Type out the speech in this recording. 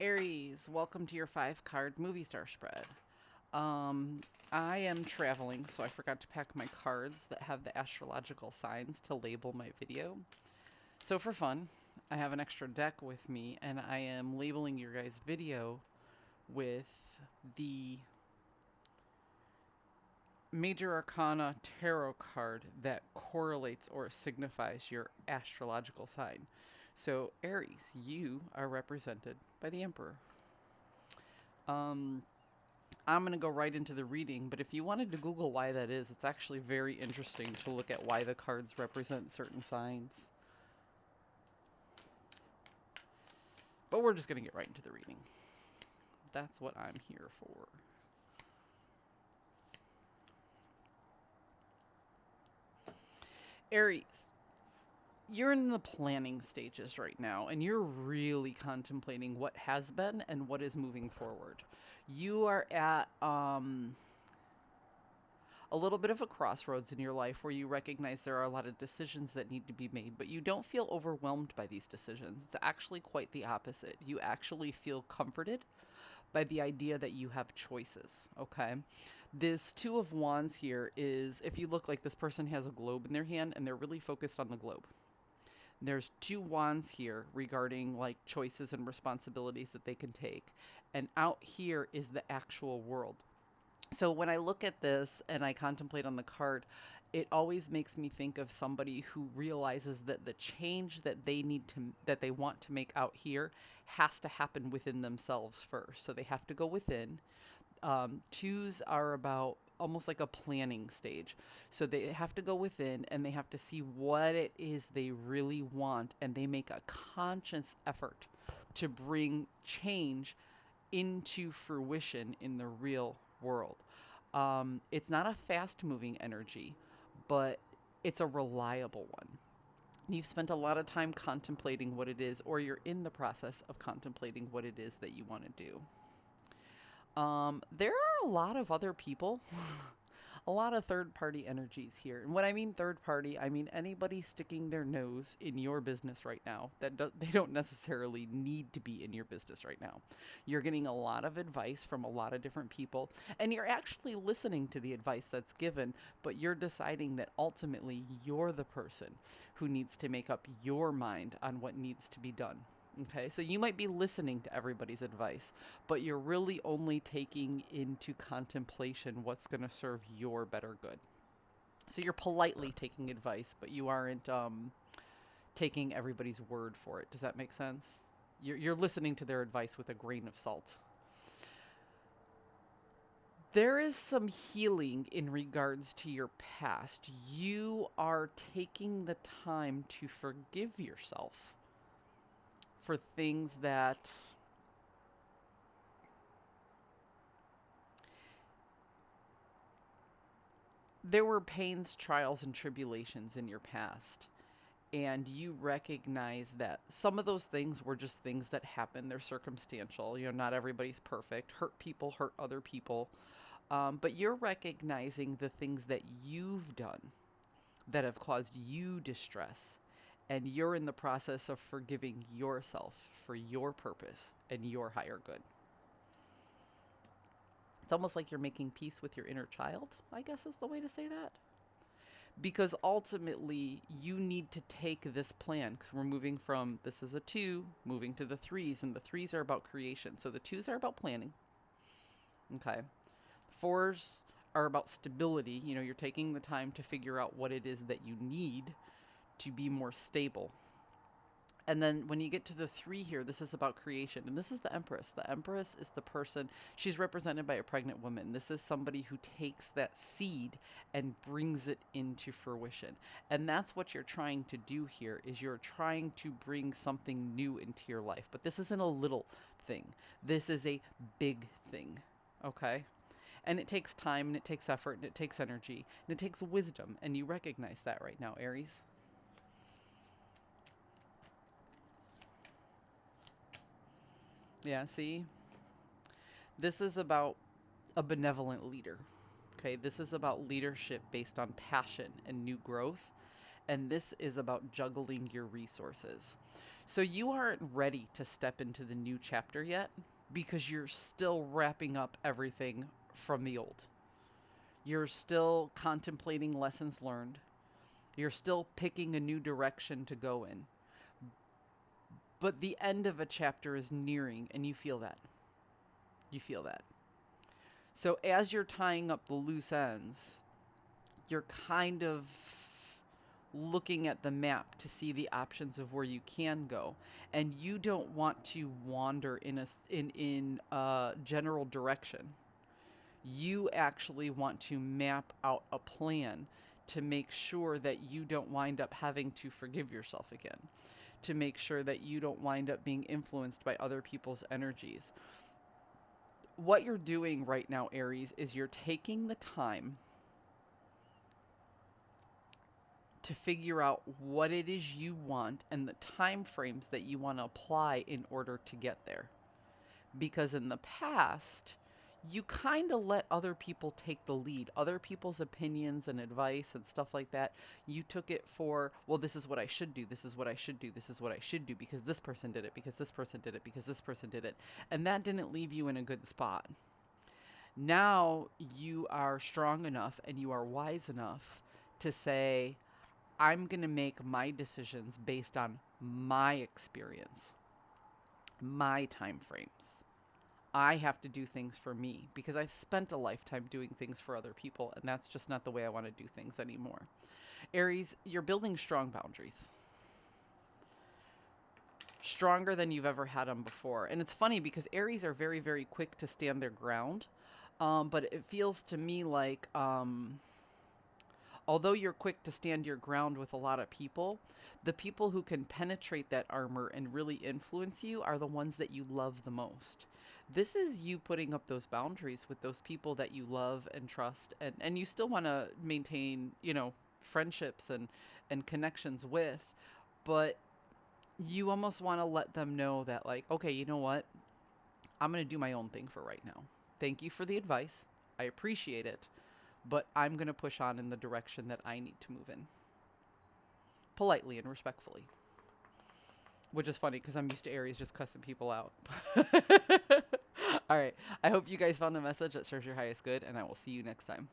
Aries, welcome to your 5 card movie star spread. Um, I am traveling, so I forgot to pack my cards that have the astrological signs to label my video. So, for fun, I have an extra deck with me, and I am labeling your guys' video with the Major Arcana tarot card that correlates or signifies your astrological sign. So, Aries, you are represented by the Emperor. Um, I'm going to go right into the reading, but if you wanted to Google why that is, it's actually very interesting to look at why the cards represent certain signs. But we're just going to get right into the reading. That's what I'm here for. Aries, you're in the planning stages right now, and you're really contemplating what has been and what is moving forward. You are at a little bit of a crossroads in your life where you recognize there are a lot of decisions that need to be made, but you don't feel overwhelmed by these decisions. It's actually quite the opposite. You actually feel comforted by the idea that you have choices, okay? This Two of Wands here is, if you look, like this person has a globe in their hand and they're really focused on the globe. There's two wands here regarding like choices and responsibilities that they can take. And out here is the actual world. So when I look at this and I contemplate on the card, it always makes me think of somebody who realizes that the change that they want to make out here has to happen within themselves first. So they have to go within. Twos are about almost like a planning stage. So they have to go within and they have to see what it is they really want, and they make a conscious effort to bring change into fruition in the real world. It's not a fast moving energy, but it's a reliable one. You've spent a lot of time contemplating what it is, or you're in the process of contemplating what it is that you want to do. There are a lot of other people, a lot of third party energies here. And when I mean third party, I mean anybody sticking their nose in your business right now they don't necessarily need to be in your business right now. You're getting a lot of advice from a lot of different people, and you're actually listening to the advice that's given, but you're deciding that ultimately you're the person who needs to make up your mind on what needs to be done. Okay, so you might be listening to everybody's advice, but you're really only taking into contemplation what's going to serve your better good. So you're politely taking advice, but you aren't taking everybody's word for it. Does that make sense? You're listening to their advice with a grain of salt. There is some healing in regards to your past. You are taking the time to forgive yourself for things that there were pains, trials, and tribulations in your past. And you recognize that some of those things were just things that happen. They're circumstantial. Not everybody's perfect. Hurt people hurt other people. But you're recognizing the things that you've done that have caused you distress. And you're in the process of forgiving yourself for your purpose and your higher good. It's almost like you're making peace with your inner child, I guess is the way to say that. Because ultimately you need to take this plan, because we're moving from this is a 2 moving to the 3s, and the 3s are about creation. So the 2s are about planning. Okay. 4s are about stability. You're taking the time to figure out what it is that you need to be more stable. And then when you get to the 3 here, this is about creation. And this is the Empress. The Empress is the person, she's represented by a pregnant woman. This is somebody who takes that seed and brings it into fruition. And that's what you're trying to do here, is you're trying to bring something new into your life. But this isn't a little thing. This is a big thing. Okay? And it takes time, and it takes effort, and it takes energy, and it takes wisdom. And you recognize that right now, Aries. Yeah, see? This is about a benevolent leader. Okay, this is about leadership based on passion and new growth. And this is about juggling your resources. So you aren't ready to step into the new chapter yet because you're still wrapping up everything from the old. You're still contemplating lessons learned. You're still picking a new direction to go in. But the end of a chapter is nearing, and you feel that. You feel that. So as you're tying up the loose ends, you're kind of looking at the map to see the options of where you can go, and you don't want to wander in a general direction. You actually want to map out a plan to make sure that you don't wind up having to forgive yourself again, to make sure that you don't wind up being influenced by other people's energies. What you're doing right now, Aries, is you're taking the time to figure out what it is you want and the time frames that you want to apply in order to get there. Because in the past, you kind of let other people take the lead, other people's opinions and advice and stuff like that. You took it for, well, this is what I should do, this is what I should do, this is what I should do because this person did it, because this person did it, because this person did it. And that didn't leave you in a good spot. Now you are strong enough and you are wise enough to say, I'm going to make my decisions based on my experience, my time frames. I have to do things for me because I've spent a lifetime doing things for other people, and that's just not the way I want to do things anymore. Aries, you're building strong boundaries, stronger than you've ever had them before. And it's funny because Aries are very, very quick to stand their ground, but it feels to me like although you're quick to stand your ground with a lot of people, the people who can penetrate that armor and really influence you are the ones that you love the most. This is you putting up those boundaries with those people that you love and trust, and you still want to maintain, friendships and connections with, but you almost want to let them know that, like, okay, you know what? I'm going to do my own thing for right now. Thank you for the advice. I appreciate it, but I'm going to push on in the direction that I need to move in, politely and respectfully. Which is funny because I'm used to Aries just cussing people out. All right. I hope you guys found the message that serves your highest good, and I will see you next time.